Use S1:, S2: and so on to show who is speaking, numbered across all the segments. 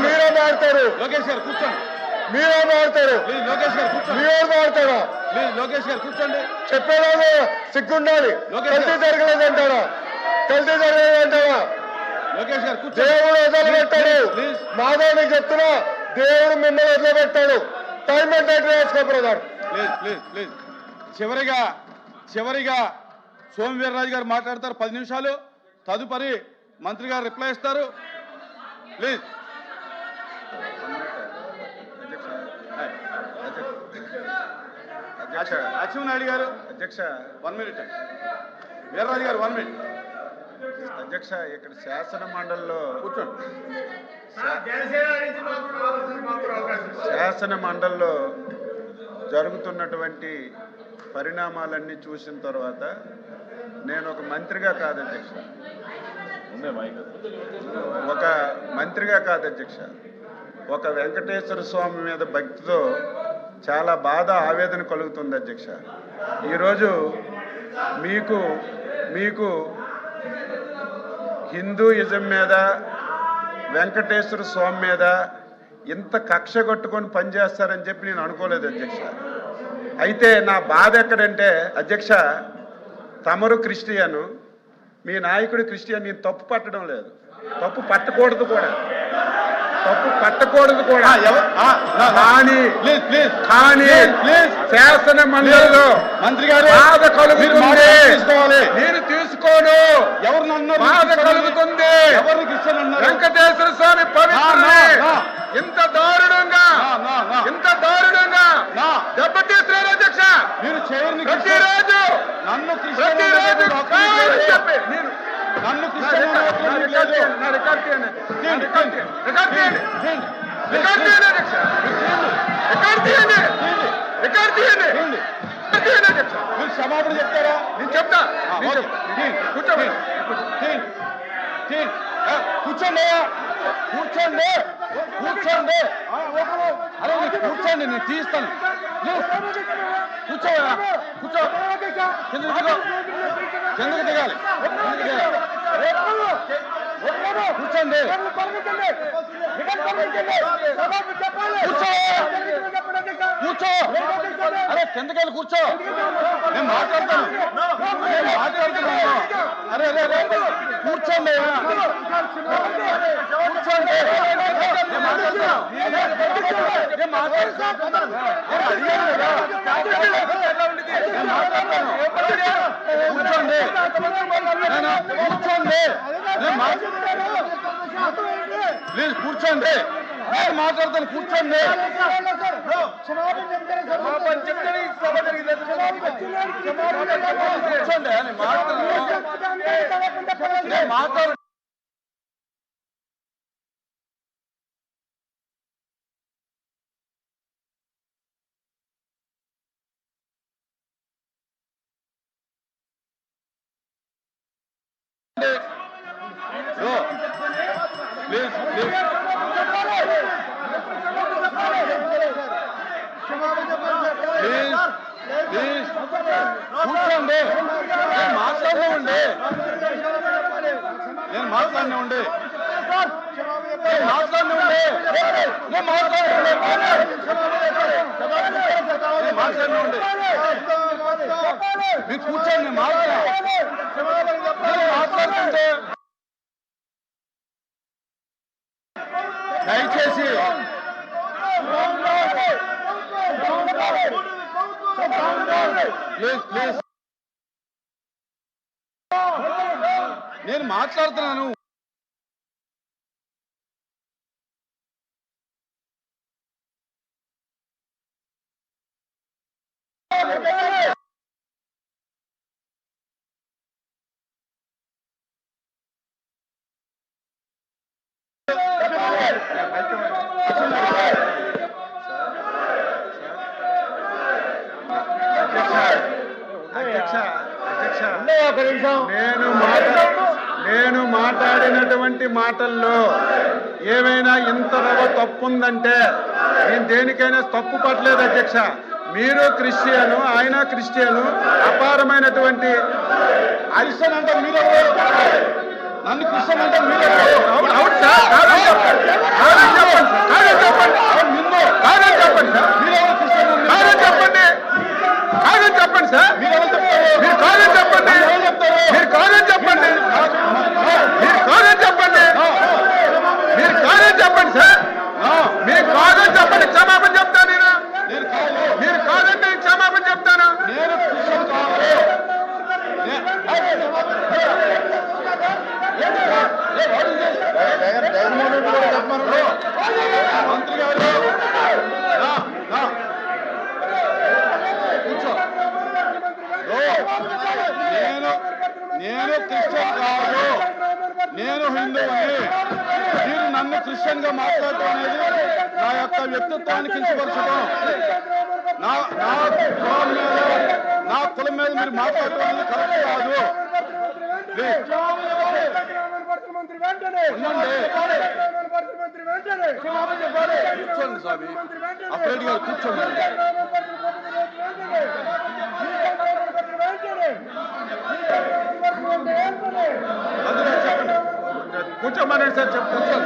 S1: మీరే మాడతారు.
S2: లోకేష్ గారు కూర్చోండి.
S1: మీరే మాడతారు.
S2: లోకేష్ గారు కూర్చోండి.
S1: మీరే మాడతారా?
S2: లోకేష్ గారు కూర్చోండి.
S1: చెప్పేదాన్ని సిగ్గుండాలి. కల్తీ జరగలేదంటారా? కల్తీ జరగలేదంటారా?
S2: లోకేష్ గారు కూర్చోండి.
S1: దేవుడు వదిలిపెట్టాడు. మాధవునికి చెప్తున్నా, దేవుడు మిమ్మల్ని వదిలిపెట్టాడు. టైం అంటే వేసుకో బ్రదర్.
S2: ప్లీజ్ చివరిగా సోమవీర్రాజు గారు మాట్లాడతారు 10 నిమిషాలు. తదుపరి మంత్రి గారు రిప్లై ఇస్తారు. ప్లీజ్. అచ్చెన్నాయుడు గారు
S3: అధ్యక్ష
S2: 1 మినిట్. వీర్రాజు గారు 1 మినిట్.
S3: అధ్యక్ష, ఇక్కడ శాసన మండలిలో
S2: కూర్చోండి.
S3: శాసన మండలిలో జరుగుతున్నటువంటి పరిణామాలన్నీ చూసిన తర్వాత నేను ఒక మంత్రిగా కాదు అధ్యక్ష, ఒక మంత్రిగా కాదు అధ్యక్ష, ఒక వెంకటేశ్వర స్వామి మీద భక్తితో చాలా బాధ ఆవేదన కలుగుతుంది అధ్యక్ష. ఈరోజు మీకు హిందూయిజం మీద, వెంకటేశ్వర స్వామి మీద ఇంత కక్ష కట్టుకొని పనిచేస్తారని చెప్పి నేను అనుకోలేదు అధ్యక్ష. అయితే నా బాధ ఎక్కడంటే అధ్యక్ష, తమరు క్రిస్టియను, మీ నాయకుడు క్రిస్టియన్. నేను తప్పు పట్టడం లేదు, తప్పు పట్టకూడదు కూడా, కానీ శాసన మండలిలో
S2: మంత్రి గారు
S3: బాధ కలుగుతుంది.
S2: నేను
S3: తీసుకోను. బాధ కలుగుతుంది. వెంకటేశ్వర స్వామి పవిత్రుని ఇంత దారుణంగా దెబ్బతీస్తున్నారు అధ్యక్ష.
S2: మీరు
S3: ప్రతిరోజు
S2: నన్ను క్షమాపణ చెప్తారా?
S3: నేను చెప్తా.
S2: కూర్చోండి. అరే కూర్చోండి, నేను తీస్తాను. కూర్చో. కిందకు దిగాలి. కూర్చోండి. కూర్చో. అరే కిందకెళ్ళి కూర్చో. నేను మాట్లాడతాను. అరే కూర్చోండి. ప్లీజ్ కూర్చోండి. నేను మాట్లాడతాను. కూర్చోండి. కూర్చోండి. మాట్లాడు. కూర్చోండి. నేను మాట్లాడినండి. మీరు కూర్చోండి. మాట్లాడుతుంటే దయచేసి ప్లీజ్ నేను మాట్లాడుతున్నాను.
S3: నేను మాట్లాడినటువంటి మాటల్లో ఏమైనా ఇంతలో తప్పు ఉందంటే నేను దేనికైనా తప్పు పట్టలేదు అధ్యక్ష. మీరు క్రిస్టియను, ఆయన క్రిస్టియను, అపారమైనటువంటి
S2: క్రిస్టియన్ అంటే మీరెవరు? నన్ను క్రిస్టియన్ అంటే మీరెవరు?
S3: అవును సార్. చెప్పండి సార్.
S2: No.
S3: మీరు కాదని చెప్పండి, క్షమాపణ చెప్తాను నేను.
S2: నేను కాదు.
S3: మీరు కాదంటే నేను క్షమాపణ చెప్తాను.
S2: నేను క్రిస్టియన్ కాదు.
S1: జగన్మోహన్ రెడ్డి కూడా చెప్పమన్నారు.
S2: మంత్రి గారు నా, నా. కూర్చో. నేను క్రిస్టియన్ కాదు, నేను హిందువుని. మీరు నన్ను క్రిస్టియన్ గా మాట్లాడటం అనేది నా యొక్క వ్యక్తిత్వాన్ని కించపరచడం. నా కులం మీద మీరు మాట్లాడటం అనేది కరెక్ట్ కాదు. కూర్చోండి స్వామి, అప్రెడ్డి గారు కూర్చోండి.
S3: కూర్చోమనండి సార్, చెప్తాను.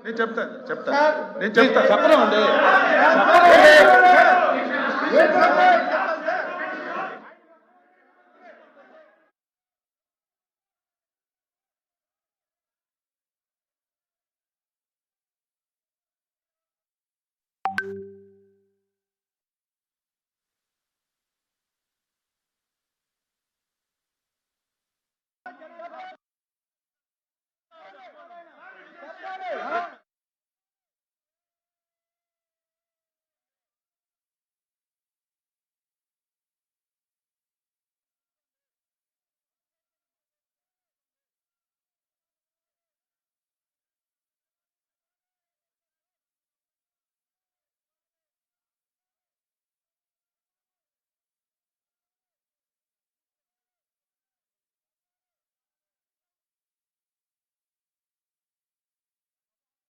S3: నేను చెప్తాను.
S2: చెప్పను అండి.